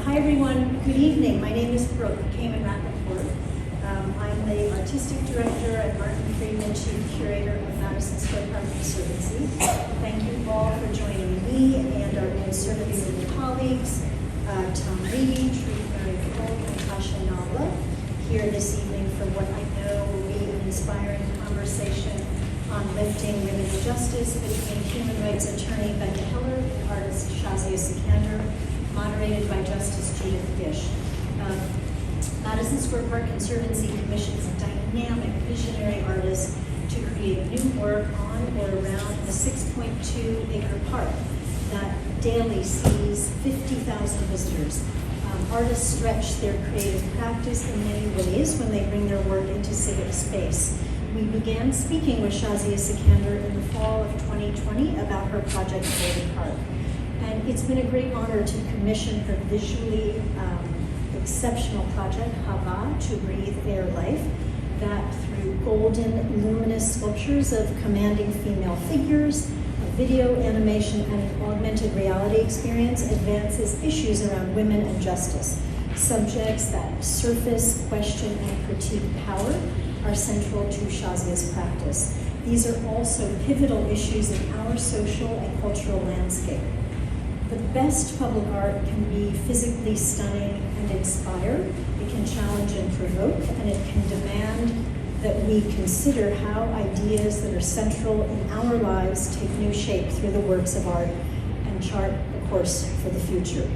Hi everyone, good evening. My name is Brooke 𝐾𝐮𝐤 I'm the Artistic Director and Martin Friedman Chief Curator of Madison Square Park Conservancy. Thank you all for joining me and our conservative colleagues, Tom Reedy, Tree Mary Cole, and Tasha Nala, here this evening for what I know will be an inspiring conversation on lifting women's justice between human rights attorney 𝐵ecca 𝐓𝐿𝑒𝑟 and artist Shahzia Sikander, moderated by Justice Judith Gish. Madison Square Park Conservancy commissions dynamic, visionary artists to create new work on or around the 6.2-acre park that daily sees 50,000 visitors. Artists stretch their creative practice in many ways when they bring their work into civic space. We began speaking with Shahzia Sikander in the fall of 2020 about her project for the park. And it's been a great honor to commission her visually exceptional project, 𝐓𝐡𝐢, To Breathe Air Life, that through golden, luminous sculptures of commanding female figures, a video animation, and an augmented reality experience advances issues around women and justice. Subjects that surface, question, and critique power are central to Shahzia's practice. These are also pivotal issues in our social and cultural landscape. The best public art can be physically stunning and inspire. It can challenge and provoke, and it can demand that we consider how ideas that are central in our lives take new shape through the works of art and chart a course for the future.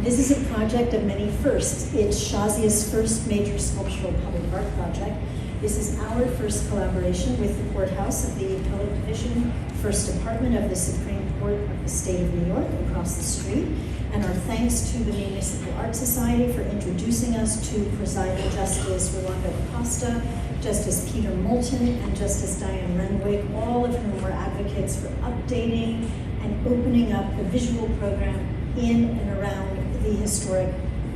This is a project of many firsts. It's Shahzia's first major sculptural public art project. This is our first collaboration with the courthouse of the Appellate Division, First Department of the Supreme Court of the State of New York across the street, and our thanks to the Municipal Art Society for introducing us to Presiding Justice Rolando Acosta, Justice Peter Moulton, and Justice Diane Renwick, all of whom were advocates for updating and opening up the visual program in and around the historic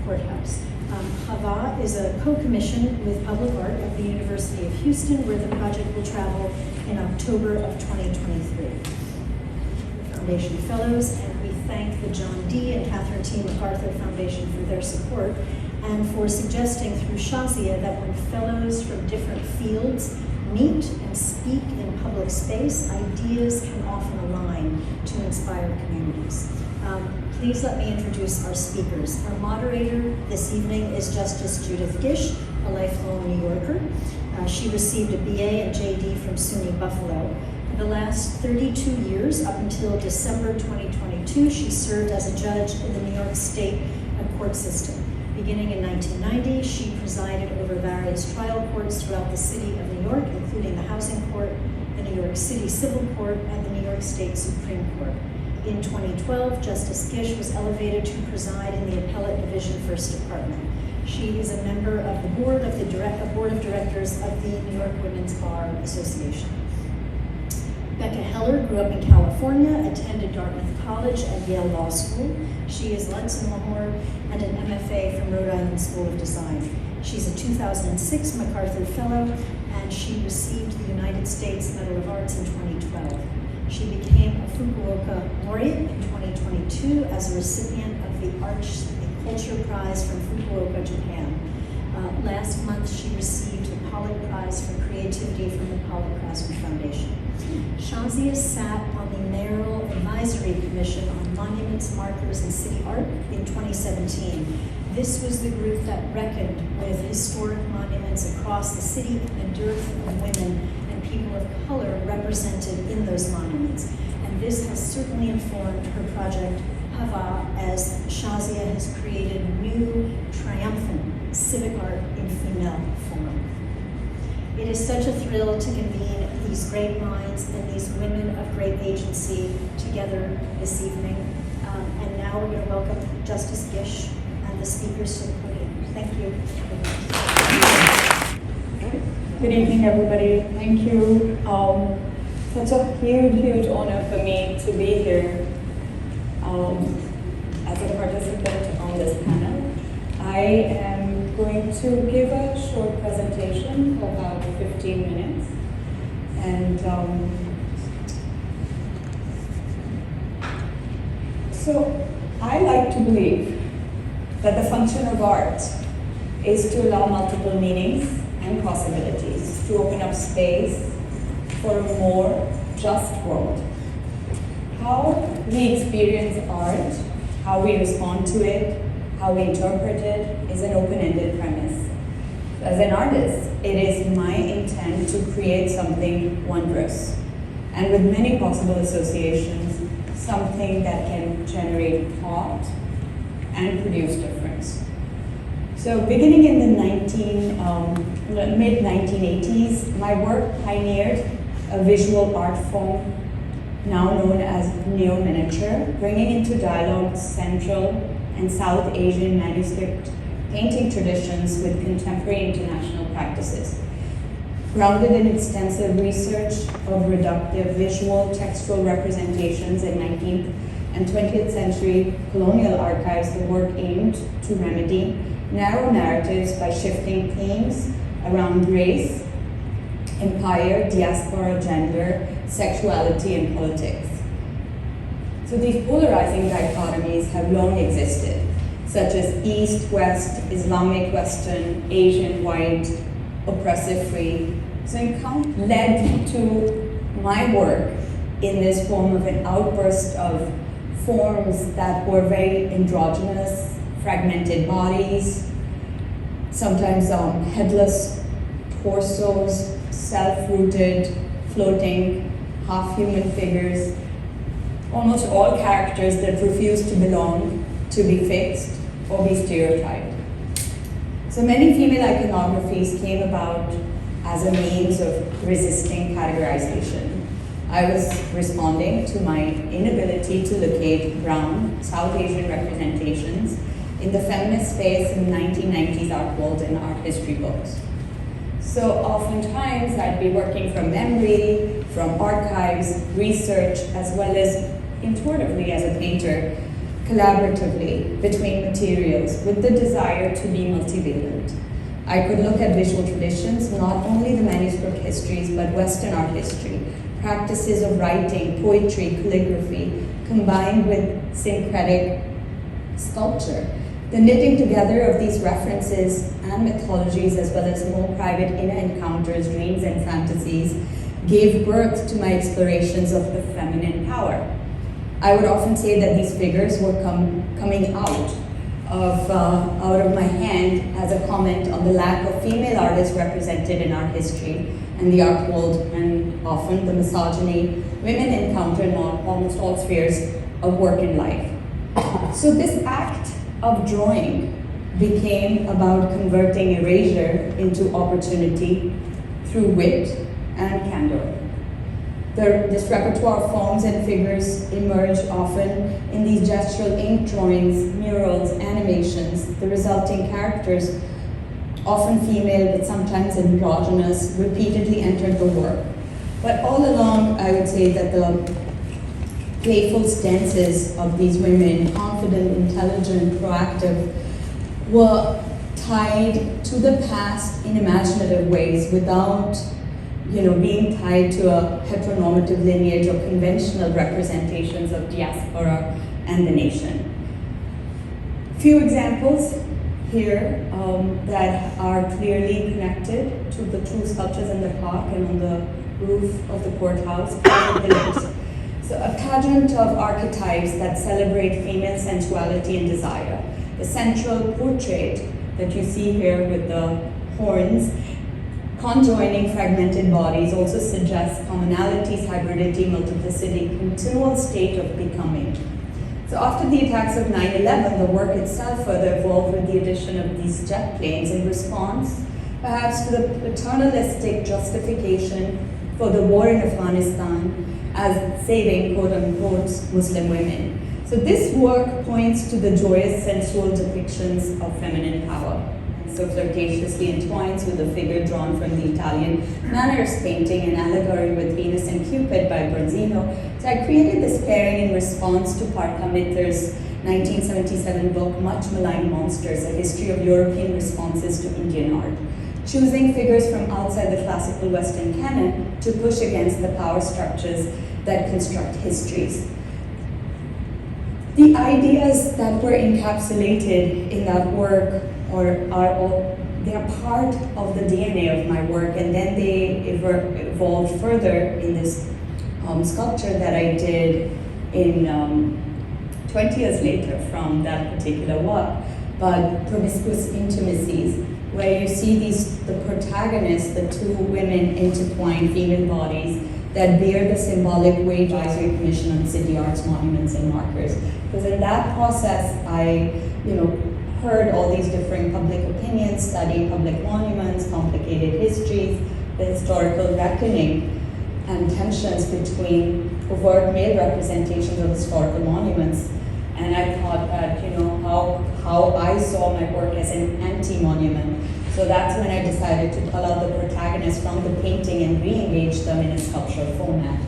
courthouse. 𝐓𝐡𝐢 is a co-commission with Public Art at the University of Houston, where the project will travel in October of 2023. Foundation Fellows, and we thank the John D. and Catherine T. MacArthur Foundation for their support and for suggesting through Shahzia that when fellows from different fields meet and speak in public space, ideas can often align to inspire communities. Please let me introduce our speakers. Our moderator this evening is Justice Judith Gish, a lifelong New Yorker. She received a BA and JD from SUNY Buffalo. For the last 32 years, up until December 2022, she served as a judge in the New York State court system. Beginning in 1990, she presided over various trial courts throughout the city of New York, including the Housing Court, the New York City Civil Court, and the New York State Supreme Court. In 2012, Justice Gish was elevated to preside in the Appellate Division First Department. She is a member of the board of directors of the New York Women's Bar Association. 𝐵ecca 𝐓𝐿𝑒𝑟 grew up in California, attended Dartmouth College and Yale Law School. She is Lutz and Lahore and an MFA from Rhode Island School of Design. She's a 2006 MacArthur Fellow, and she received the United States Medal of Arts in 2012. She became a Fukuoka laureate in 2022 as a recipient of the Arts and Culture Prize from Fukuoka, Japan. Last month, she received the Pollock Prize for Creativity from the Pollock Craftsman Foundation. Shahzia sat on the Mayoral Advisory Commission on Monuments, Markers, and City Art in 2017. This was the group that reckoned with historic monuments across the city and the dearth of women and people of color represented in those monuments. And this has certainly informed her project, 𝐓𝐡𝐢, as Shahzia has created new, triumphant civic art in female form. It is such a thrill to convene these great minds and these women of great agency together this evening. And now we're going to welcome Justice Gish and the speakers to the podium. Thank you. Good evening, everybody. Thank you. It's a huge honor for me to be here as a participant on this panel. I am going to give a short presentation for about 15 minutes. And so I like to believe that the function of art is to allow multiple meanings and possibilities, to open up space for a more just world. How we experience art, how we respond to it, how we interpret it is an open-ended premise. As an artist, it is my intent to create something wondrous, and with many possible associations, something that can generate thought and produce difference. So beginning in the mid-1980s, my work pioneered a visual art form now known as neo-miniature, bringing into dialogue Central and South Asian manuscript painting traditions with contemporary international practices. Grounded in extensive research of reductive visual textual representations in 19th and 20th century colonial archives, the work aimed to remedy narrow narratives by shifting themes around race, empire, diaspora, gender, sexuality, and politics. So these polarizing dichotomies have long existed, such as East, West, Islamic, Western, Asian, white, oppressive, free. So it led to my work in this form of an outburst of forms that were very androgynous, fragmented bodies, sometimes headless torsos, self-rooted, floating, half-human figures, almost all characters that refuse to belong, to be fixed, or be stereotyped. So many female iconographies came about as a means of resisting categorization. I was responding to my inability to locate brown South Asian representations in the feminist space in the 1990s art world and art history books. So oftentimes I'd be working from memory, from archives, research, as well as intuitively as a painter, collaboratively between materials with the desire to be multivalent. I could look at visual traditions, not only the manuscript histories, but Western art history, practices of writing, poetry, calligraphy, combined with syncretic sculpture. The knitting together of these references and mythologies, as well as more private inner encounters, dreams, and fantasies, gave birth to my explorations of the feminine power. I would often say that these figures were coming out of my hand as a comment on the lack of female artists represented in art history and the art world, and often the misogyny women encounter in almost all spheres of work and life. So this act of drawing became about converting erasure into opportunity through wit and candor. This repertoire of forms and figures emerge often in these gestural ink drawings, murals, animations. The resulting characters, often female but sometimes androgynous, repeatedly entered the work. But all along, I would say that the playful stances of these women, confident, intelligent, proactive, were tied to the past in imaginative ways without being tied to a heteronormative lineage or conventional representations of diaspora and the nation. Few examples here that are clearly connected to the two sculptures in the park and on the roof of the courthouse. So a pageant of archetypes that celebrate female sensuality and desire. The central portrait that you see here with the horns, conjoining fragmented bodies, also suggests commonalities, hybridity, multiplicity, continual state of becoming. So after the attacks of 9/11, the work itself further evolved with the addition of these jet planes in response, perhaps to the paternalistic justification for the war in Afghanistan as saving, quote-unquote, Muslim women. So this work points to the joyous, sensual depictions of feminine power. So flirtatiously entwines with a figure drawn from the Italian manners painting, an allegory with Venus and Cupid by Bronzino. So I created this pairing in response to Parka Mitter's 1977 book, Much Maligned Monsters, A History of European Responses to Indian Art, choosing figures from outside the classical Western canon to push against the power structures that construct histories. The ideas that were encapsulated in that work they are part of the DNA of my work, and then they evolved further in this sculpture that I did in 20 years later from that particular work, but Promiscuous Intimacies, where you see the protagonists, the two women intertwined female bodies that bear the symbolic Wage Advisory Commission on City Arts, Monuments, and Markers. Because in that process, I heard all these different public opinions, studied public monuments, complicated histories, the historical reckoning, and tensions between overt male representations of historical monuments. And I thought that, how I saw my work as an anti-monument. So that's when I decided to pull out the protagonists from the painting and re-engage them in a sculptural format.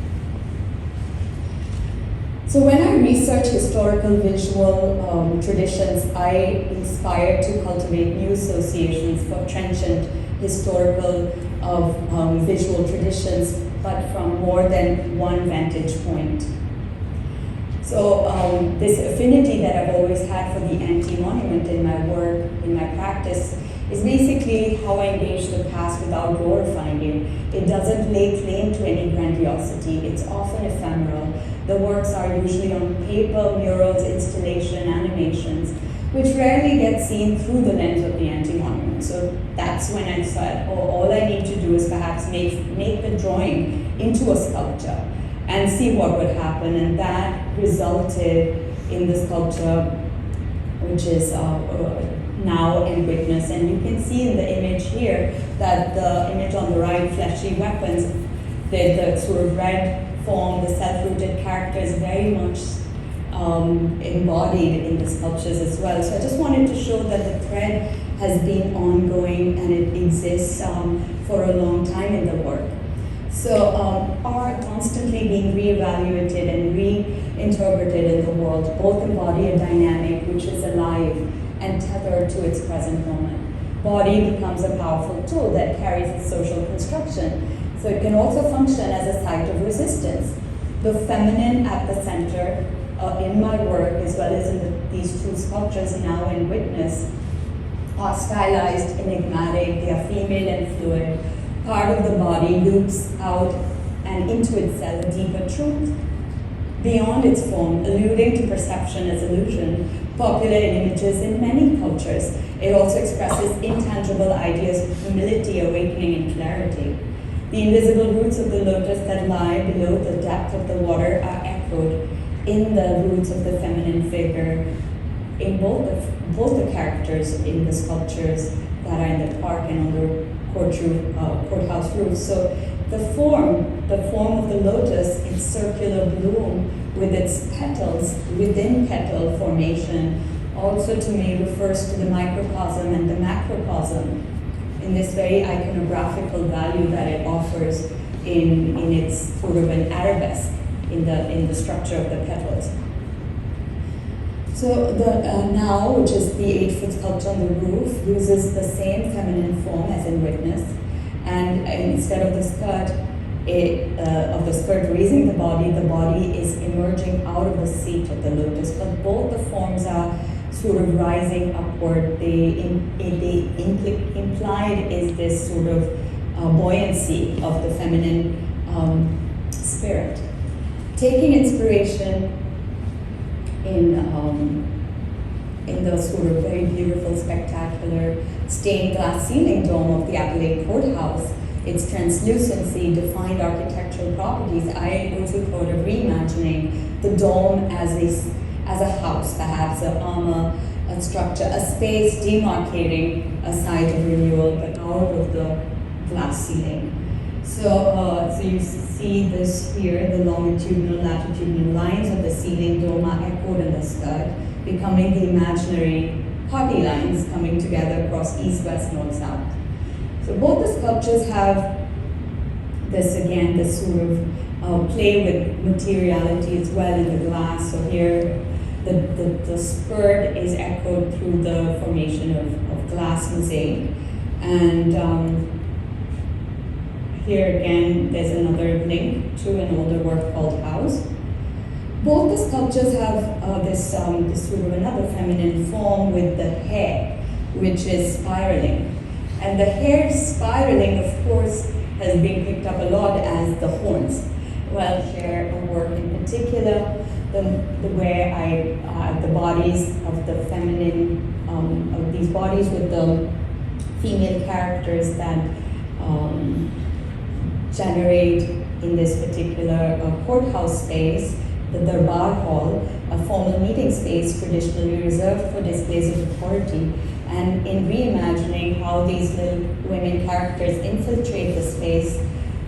So when I research historical visual traditions, I inspire to cultivate new associations for trenchant historical visual traditions, but from more than one vantage point. So this affinity that I've always had for the anti-monument in my work, in my practice, is basically how I engage the past without glorifying it. It doesn't lay claim to any grandiosity. It's often ephemeral. The works are usually on paper, murals, installation, animations, which rarely get seen through the lens of the anti-monument. So that's when I thought, all I need to do is perhaps make the drawing into a sculpture and see what would happen. And that resulted in the sculpture, which is Now and Witness. And you can see in the image here that the image on the right, fleshy weapons, the sort of red form, the self-rooted character is very much embodied in the sculptures as well. So I just wanted to show that the thread has been ongoing and it exists for a long time in the work. So art constantly being reevaluated and reinterpreted in the world, both embody a dynamic which is alive and tethered to its present moment. Body becomes a powerful tool that carries its social construction. So it can also function as a site of resistance. The feminine at the center in my work, as well as in these two sculptures, Now and Witness, are stylized, enigmatic, they are female and fluid. Part of the body loops out and into itself a deeper truth beyond its form, alluding to perception as illusion, popular in images in many cultures. It also expresses intangible ideas of humility, awakening, and clarity. The invisible roots of the lotus that lie below the depth of the water are echoed in the roots of the feminine figure in both the characters in the sculptures that are in the park and on the courthouse roof. So the form of the lotus, its circular bloom with its petals within petal formation, also to me refers to the microcosm and the macrocosm in this very iconographical value that it offers in its sort of an arabesque in the structure of the petals. So the Now, which is the 8-foot sculpture on the roof, uses the same feminine form as in Witness, and instead of the skirt raising the body is emerging out of the seat of the lotus. But both the forms are sort of rising upward. Implied is this sort of buoyancy of the feminine spirit. Taking inspiration in the sort of very beautiful, spectacular stained glass ceiling dome of the Appellate Courthouse, its translucency, defined architectural properties, I also thought of reimagining the dome as a house, perhaps an armor, a structure, a space demarcating a site of renewal, but out of the glass ceiling. So you see this here, the longitudinal, latitudinal lines of the ceiling dome are echoed in the skirt, becoming the imaginary party lines coming together across east, west, north, south. So both the sculptures have this sort of play with materiality as well in the glass. So here, the skirt is echoed through the formation of glass mosaic. And here again, there's another link to an older work called House. Both all the sculptures have this sort of another feminine form with the hair, which is spiraling. And the hair spiraling, of course, has been picked up a lot as the horns. Well, here a work in particular, where the bodies of the feminine, of these bodies with the female characters that generate in this particular courthouse space, the Darbar Hall, a formal meeting space traditionally reserved for displays of authority. And in reimagining how these little women characters infiltrate the space,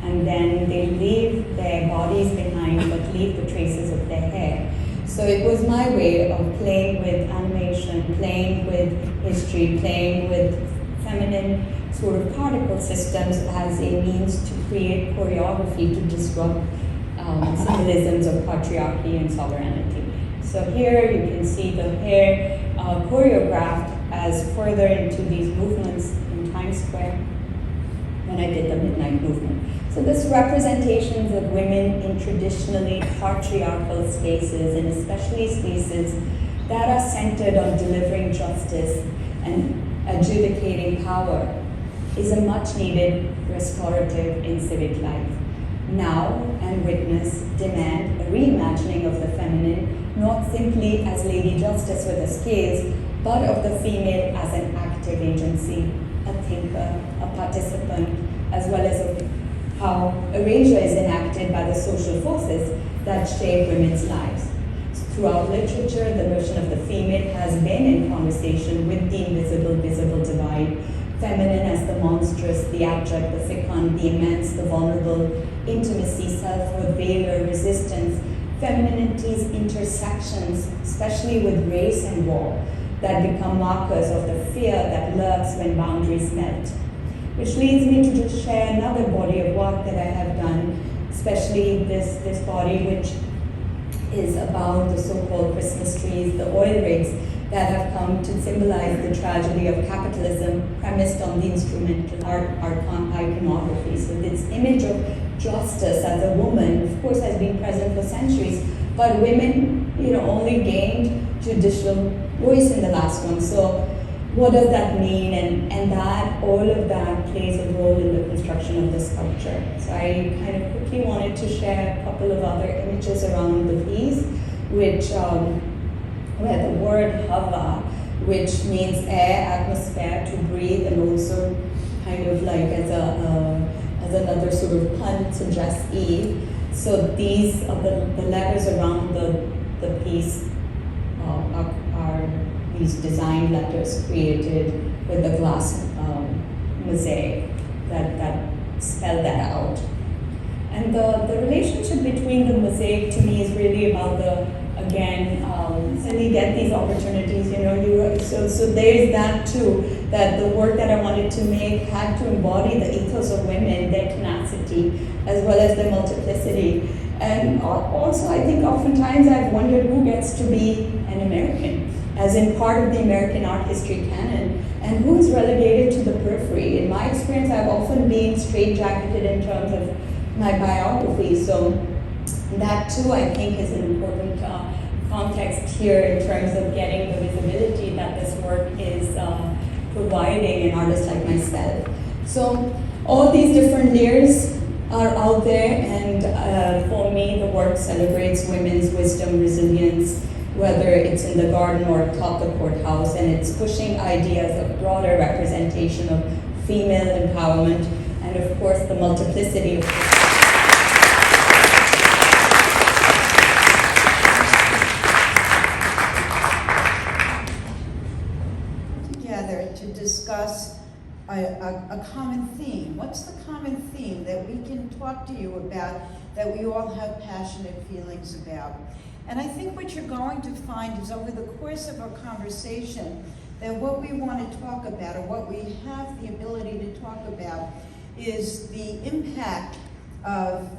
and then they leave their bodies behind but leave the traces of their hair. So it was my way of playing with animation, playing with history, playing with feminine sort of particle systems as a means to create choreography to disrupt symbolisms of patriarchy and sovereignty. So here you can see the hair choreographed as further into these movements in Times Square when I did the Midnight Movement. So this representations of women in traditionally patriarchal spaces, and especially spaces that are centered on delivering justice and adjudicating power, is a much needed restorative in civic life. Now and witness demand a reimagining of the feminine, not simply as Lady Justice with a scales, but of the female as an active agency, a thinker, a participant, as well as of how erasure is enacted by the social forces that shape women's lives. Throughout literature, the notion of the female has been in conversation with the invisible, visible divide, feminine as the monstrous, the abject, the fecund, the immense, the vulnerable, intimacy, selfhood, veiler, resistance, femininity's intersections, especially with race and war, that become markers of the fear that lurks when boundaries melt. Which leads me to just share another body of work that I have done, especially this body which is about the so-called Christmas trees, the oil rigs that have come to symbolize the tragedy of capitalism premised on the instrumental art iconography. So this image of justice as a woman, of course, has been present for centuries, but women, only gained judicial voice in the last one. So what does that mean? And that, all of that plays a role in the construction of the sculpture. So I kind of quickly wanted to share a couple of other images around the piece, which where the word hava, which means air, atmosphere, to breathe, and also kind of like as another sort of pun suggests Eve. So these are the letters around the piece are these design letters created with a glass mosaic that spell that out. And the relationship between the mosaic to me is really about so we get these opportunities, so there's that too, that the work that I wanted to make had to embody the ethos of women, their tenacity, as well as their multiplicity. And also, I think oftentimes I've wondered who gets to be an American, as in part of the American art history canon, and who is relegated to the periphery. In my experience, I've often been straitjacketed in terms of my biography, so that too, I think, is an important context here in terms of getting the visibility that this work is providing an artist like myself. So all these different layers are out there, and for me, the work celebrates women's wisdom, resilience, whether it's in the garden or atop the courthouse, and it's pushing ideas of broader representation of female empowerment, and of course the multiplicity of together to discuss a common theme. What's the common theme that we can talk to you about, that we all have passionate feelings about? And I think what you're going to find is over the course of our conversation that what we want to talk about, or what we have the ability to talk about, is the impact of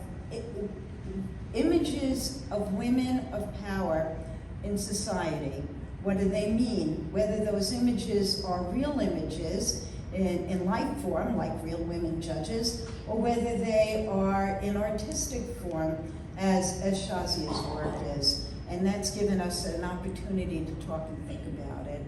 images of women of power in society. What do they mean? Whether those images are real images in life form, like real women judges, or whether they are in artistic form, as Shahzia's work is. and that's given us an opportunity to talk and think about it.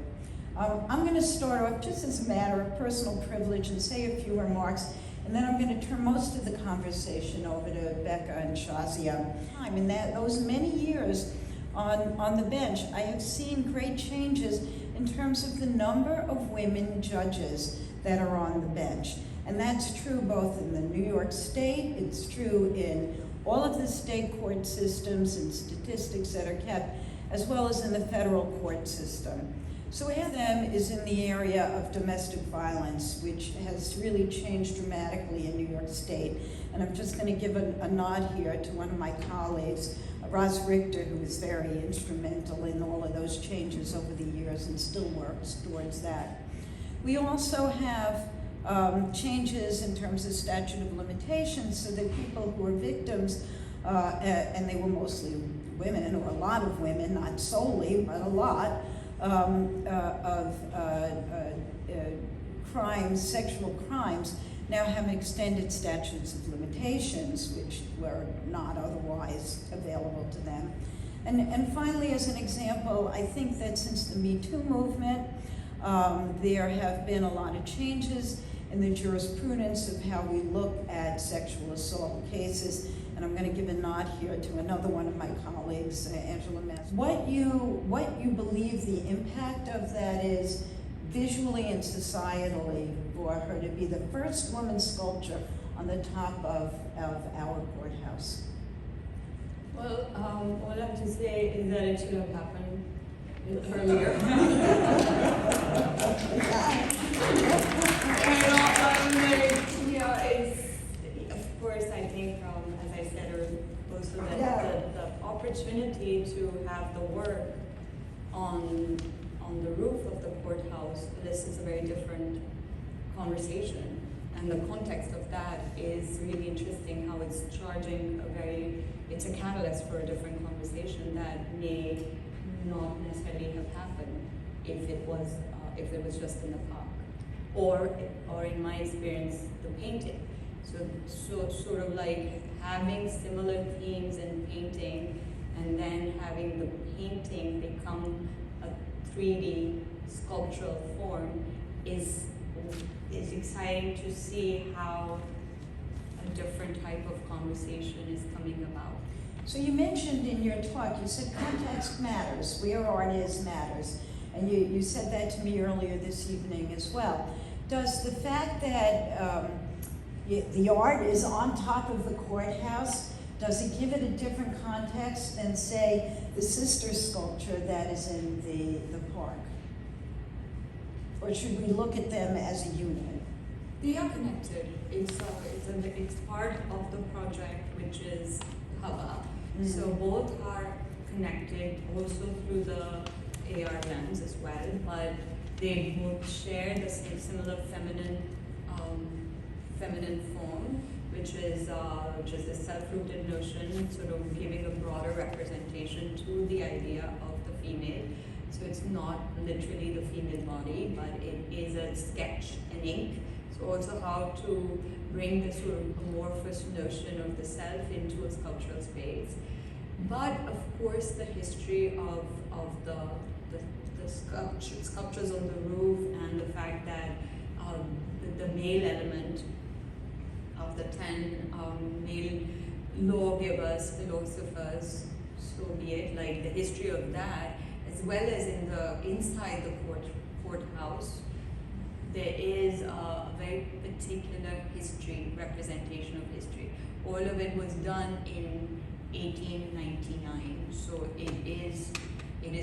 I'm going to start off just as a matter of personal privilege and say a few remarks, and then I'm going to turn most of the conversation over to Becca and Shahzia. In those many years on the bench, I have seen great changes in terms of the number of women judges that are on the bench. And that's true both in the New York State, it's true in all of the state court systems and statistics that are kept, as well as in the federal court system. So one of them is in the area of domestic violence, which has really changed dramatically in New York State. And I'm just going to give a nod here to one of my colleagues, Roz Richter, who was very instrumental in all of those changes over the years and still works towards that. We also have changes in terms of statute of limitations, so that people who are victims, and they were mostly women, or a lot of women, not solely, but a lot, of crimes, sexual crimes, now have extended statutes of limitations, which were not otherwise available to them. And finally, as an example, I think that since the Me Too movement, there have been a lot of changes in the jurisprudence of how we look at sexual assault cases. And I'm going to give a nod here to another one of my colleagues, Angela Mess. What you believe the impact of that is visually and societally for her to be the first woman sculpture on the top of our courthouse? Well, all I have to say is that it should have happened earlier. It's, of course, I think from, as I said, also that the opportunity to have the work on the roof of the courthouse, this is a very different conversation. And the context of that is really interesting, how it's charging it's a catalyst for a different conversation that may not necessarily have happened if it was just in the park, or in my experience, the painting. So sort of like having similar themes in painting, and then having the painting become a 3D sculptural form is exciting to see how a different type of conversation is coming about. So you mentioned in your talk, you said context matters, where art is matters. And you said that to me earlier this evening as well. Does the fact that the art is on top of the courthouse, does it give it a different context than, say, the sister sculpture that is in the park? Or should we look at them as a unit? They are connected. It's part of the project, which is 𝐶𝐽. So both are connected also through the AR lens as well, but they both share the similar feminine form, which is a self-rooted notion, sort of giving a broader representation to the idea of the female. So it's not literally the female body, but it is a sketch in ink. So also how to bring this sort of amorphous notion of the self into a sculptural space. But of course the history of the sculptures on the roof, and the fact that the male element of the 10 male lawgivers, philosophers, so be it, like the history of that, as well as inside the courthouse, there is a very particular history, representation of history. All of it was done in 1899, so it is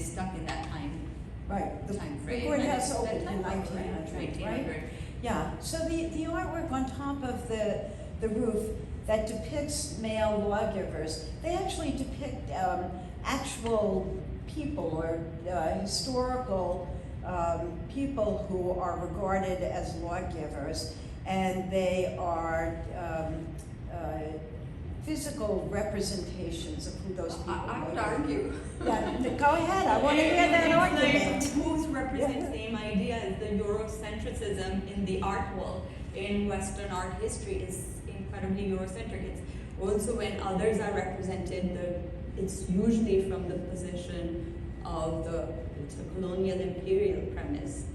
stuck in that time. Right. Time frame. The courthouse opened in 1900, 1900. right? Yeah. So the artwork on top of the roof that depicts male lawgivers, they actually depict actual people or historical people who are regarded as lawgivers, and they are physical representations of who those people are. I would argue. Yeah, go ahead, I want to hear that argument. Who represents the same idea as the Eurocentrism in the art world, in Western art history, is incredibly Eurocentric. It's also when others are represented, it's usually from the position of it's a colonial imperial premise.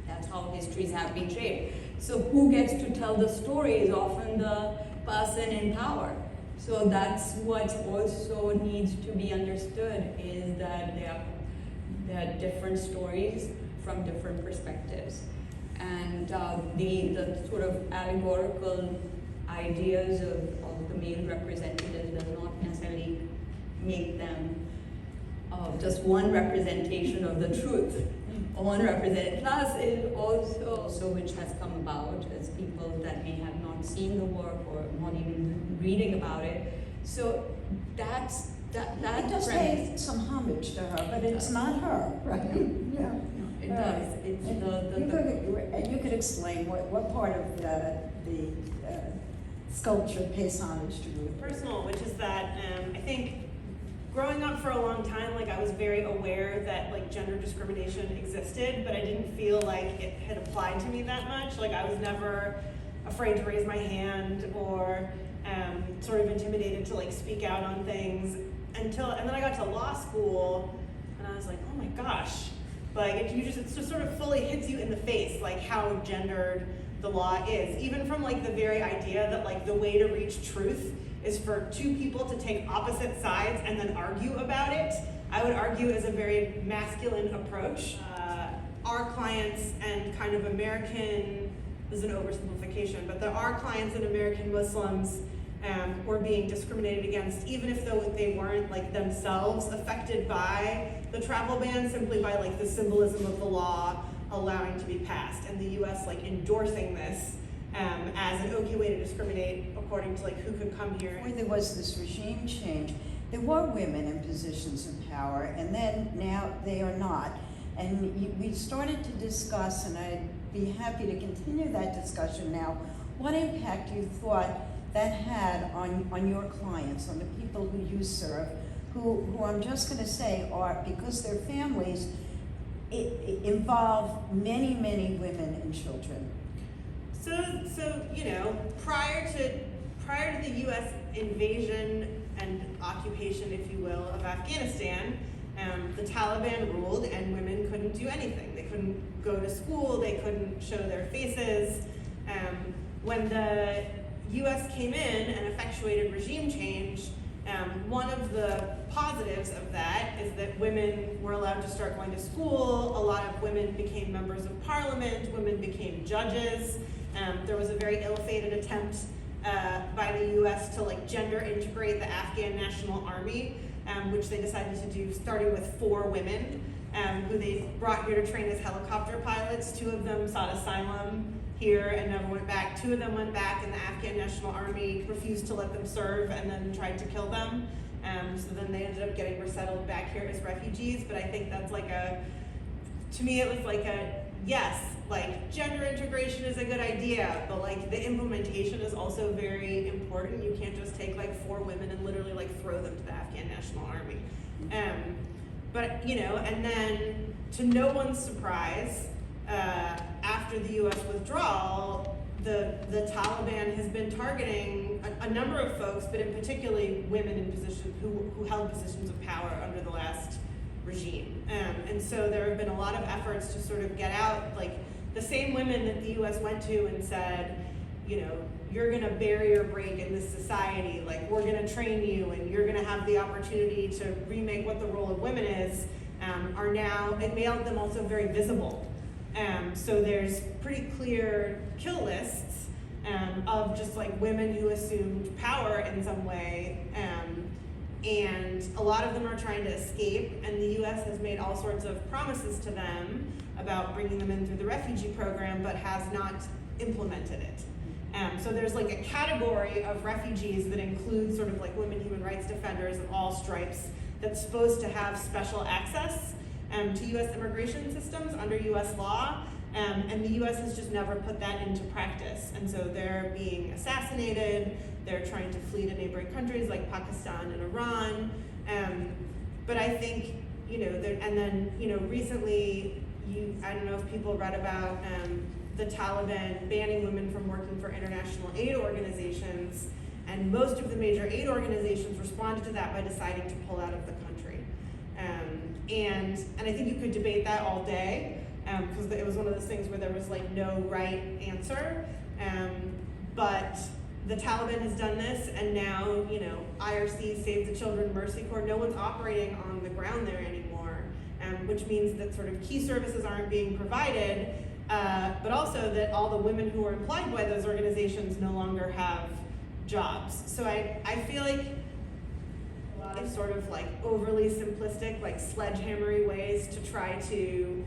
That's how histories have been shaped. So who gets to tell the story is often the person in power. So that's what also needs to be understood, is that there are different stories from different perspectives. And the sort of allegorical ideas of the male representatives does not necessarily make them just one representation of the truth, or one represented class. It also which has come about as people that may have not seen the work or not even reading about it. So that It does pay some homage to her, but it's not her, right? Yeah. It does. It's you could explain what part of the sculpture pays homage to Ruth. Personal, which is that I think growing up for a long time, like I was very aware that like gender discrimination existed, but I didn't feel like it had applied to me that much. Like I was never afraid to raise my hand or sort of intimidated to like speak out on things and then I got to law school and I was like, oh my gosh, like it just sort of fully hits you in the face, like how gendered the law is, even from like the very idea that like the way to reach truth is for two people to take opposite sides and then argue about it. I would argue is a very masculine approach. Our clients and kind of American, this is an oversimplification, but there are clients and American Muslims were being discriminated against, even if though they weren't like themselves affected by the travel ban, simply by like the symbolism of the law allowing to be passed, and the U.S. like endorsing this as an okay way to discriminate according to like who could come here. Before there was this regime change, there were women in positions of power, and then now they are not. And we started to discuss, and I'd be happy to continue that discussion now, what impact you thought that had on your clients, on the people who you serve, who I'm just going to say are, because their families involve many, many women and children. So you know, prior to the U.S. invasion and occupation, if you will, of Afghanistan, the Taliban ruled, and women couldn't do anything. They couldn't go to school. They couldn't show their faces. When the U.S. came in and effectuated regime change, one of the positives of that is that women were allowed to start going to school. A lot of women became members of parliament. Women became judges. There was a very ill-fated attempt by the U.S. to like gender integrate the Afghan National Army, which they decided to do, starting with 4 women who they brought here to train as helicopter pilots. 2 of them sought asylum here and never went back. 2 of them went back, and the Afghan National Army refused to let them serve and then tried to kill them. So then they ended up getting resettled back here as refugees. But I think that's like to me it was like yes, like gender integration is a good idea, but like the implementation is also very important. You can't just take like 4 women and literally like throw them to the Afghan National Army. But you know, and then to no one's surprise, after the U.S. withdrawal, the Taliban has been targeting a number of folks, but in particularly women in positions who held positions of power under the last regime. And so there have been a lot of efforts to sort of get out, like the same women that the U.S. went to and said, you know, you're gonna barrier break in this society, like we're gonna train you and you're gonna have the opportunity to remake what the role of women is, are now, it made them also very visible. So there's pretty clear kill lists of just like women who assumed power in some way, and a lot of them are trying to escape, and the U.S. has made all sorts of promises to them about bringing them in through the refugee program, but has not implemented it. So there's like a category of refugees that includes sort of like women human rights defenders of all stripes that's supposed to have special access to U.S. immigration systems under U.S. law, and the U.S. has just never put that into practice. And so they're being assassinated, they're trying to flee to neighboring countries like Pakistan and Iran. But I think, you know, and then, you know, recently, I don't know if people read about the Taliban banning women from working for international aid organizations. And most of the major aid organizations responded to that by deciding to pull out of the country. And I think you could debate that all day, because it was one of those things where there was like no right answer. But the Taliban has done this, and now, you know, IRC, Save the Children, Mercy Corps, no one's operating on the ground there anymore, which means that sort of key services aren't being provided, but also that all the women who are employed by those organizations no longer have jobs. So I feel like a lot of sort of like overly simplistic, like sledgehammery ways to try to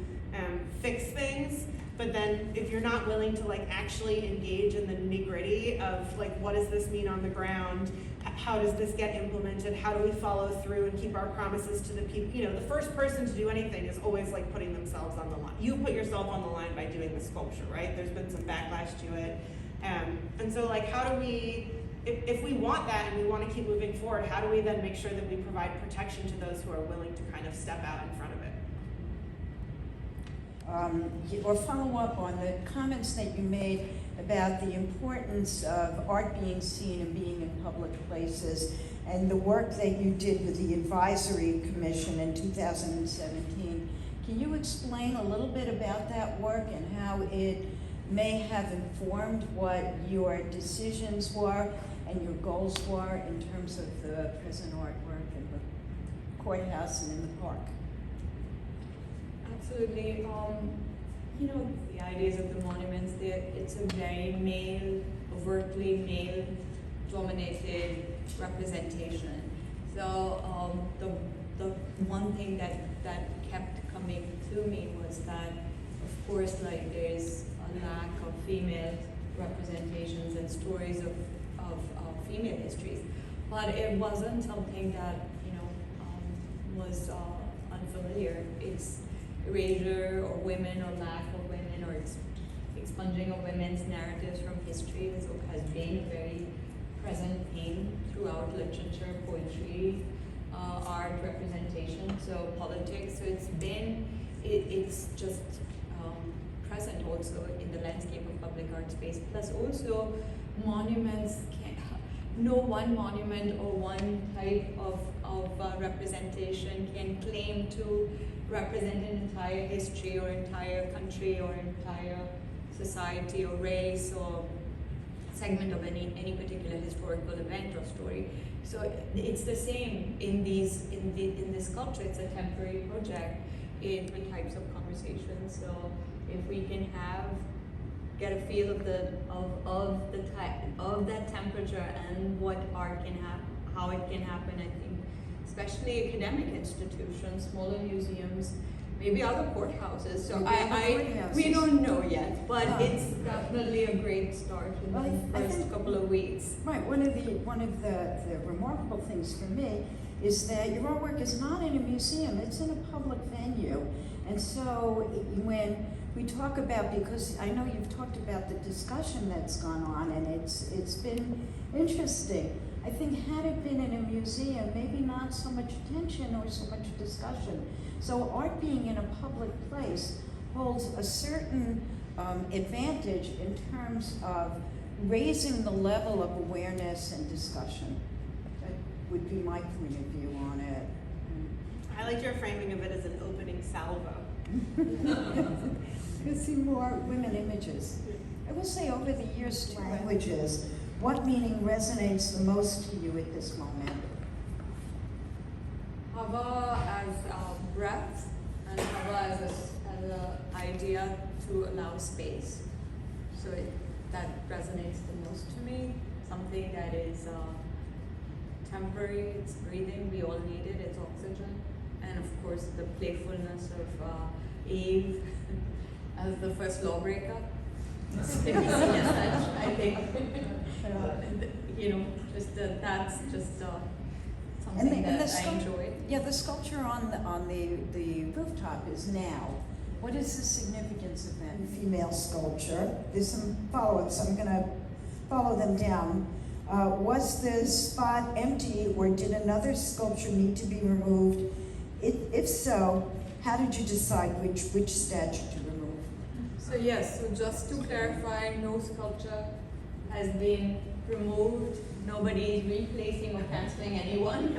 fix things. But then if you're not willing to like actually engage in the nitty-gritty of like, what does this mean on the ground? How does this get implemented? How do we follow through and keep our promises to the people? You know, the first person to do anything is always like putting themselves on the line. You put yourself on the line by doing the sculpture, right? There's been some backlash to it. And so like, how do we, if we want that and we want to keep moving forward, how do we then make sure that we provide protection to those who are willing to kind of step out in front of it? Or follow up on the comments that you made about the importance of art being seen and being in public places, and the work that you did with the Advisory Commission in 2017. Can you explain a little bit about that work and how it may have informed what your decisions were and your goals were in terms of the present artwork in the courthouse and in the park? Absolutely. You know, the ideas of the monuments, it's a very male, overtly male-dominated representation. So the one thing that kept coming to me was that, of course, like there's a lack of female representations and stories of female histories, but it wasn't something that, you know, was unfamiliar. It's erasure or women or lack of women or expunging of women's narratives from history has been a very present theme throughout literature, poetry, art, representation, so politics. So it's just present also in the landscape of public art space. Plus also monuments, no one monument or one type of representation can claim to represent an entire history or entire country or entire society or race or segment of any particular historical event or story. So it's the same in this sculpture. It's a temporary project in different types of conversations. So if we can get a feel of that temperature and what art can happen, how it can happen, I think, especially academic institutions, smaller museums, maybe other courthouses. So we don't know yet, but it's definitely a great start in the first couple of weeks. Right. One of the remarkable things for me is that your artwork is not in a museum; it's in a public venue. And so when we talk about, because I know you've talked about the discussion that's gone on, and it's been interesting. I think had it been in a museum, maybe not so much attention or so much discussion. So art being in a public place holds a certain advantage in terms of raising the level of awareness and discussion. That would be my point of view on it. I liked your framing of it as an opening salvo. You'll see more women images. I will say over the years, two languages. What meaning resonates the most to you at this moment? Hava as breath, and Hava as an idea to allow space. So that resonates the most to me. Something that is temporary, it's breathing, we all need it, it's oxygen. And of course the playfulness of Eve as the first lawbreaker. I think. You know, that's just something that I enjoy. Yeah, the sculpture on the rooftop is now. What is the significance of that? Female sculpture. There's some follow-ups. I'm going to follow them down. Was the spot empty, or did another sculpture need to be removed? If so, how did you decide which statue to remove? So yes, so just to clarify, no sculpture has been removed. Nobody is replacing or canceling anyone.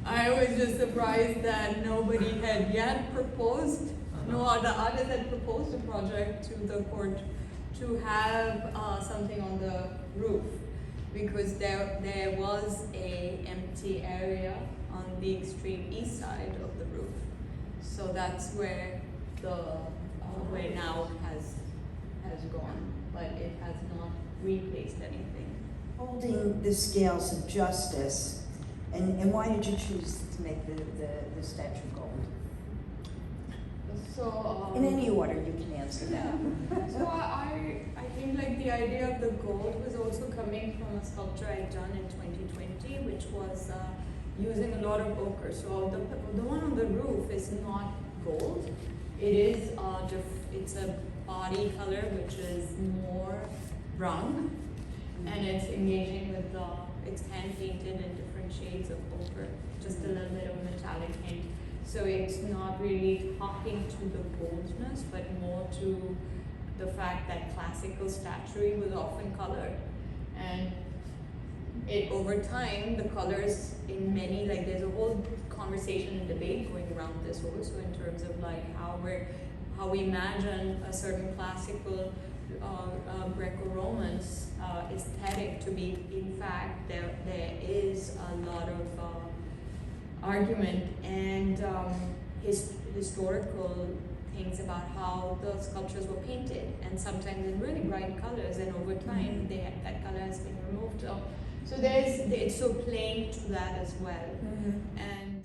I was just surprised that nobody had yet proposed, no other artist had proposed a project to the court to have something on the roof, because there was a empty area on the extreme east side of the roof. So that's where the where now has gone, but it has not replaced anything. Holding the scales of justice, and why did you choose to make the statue gold? So In any order, you can answer that. So I think like the idea of the gold was also coming from a sculpture I'd done in 2020, which was using a lot of ochre. So the one on the roof is not gold. It is it's a body color which is more brown, and it's engaging with it's hand painted in different shades of ochre, just a little bit of metallic hint. So it's not really talking to the goldness, but more to the fact that classical statuary was often colored. And over time, the colors in many, like there's a whole conversation and debate going around this also in terms of like how we imagine a certain classical Greco-Roman aesthetic to be. In fact, there is a lot of argument and historical things about how the sculptures were painted, and sometimes in really bright colors, and over time that color has been removed. So it's so playing to that as well. And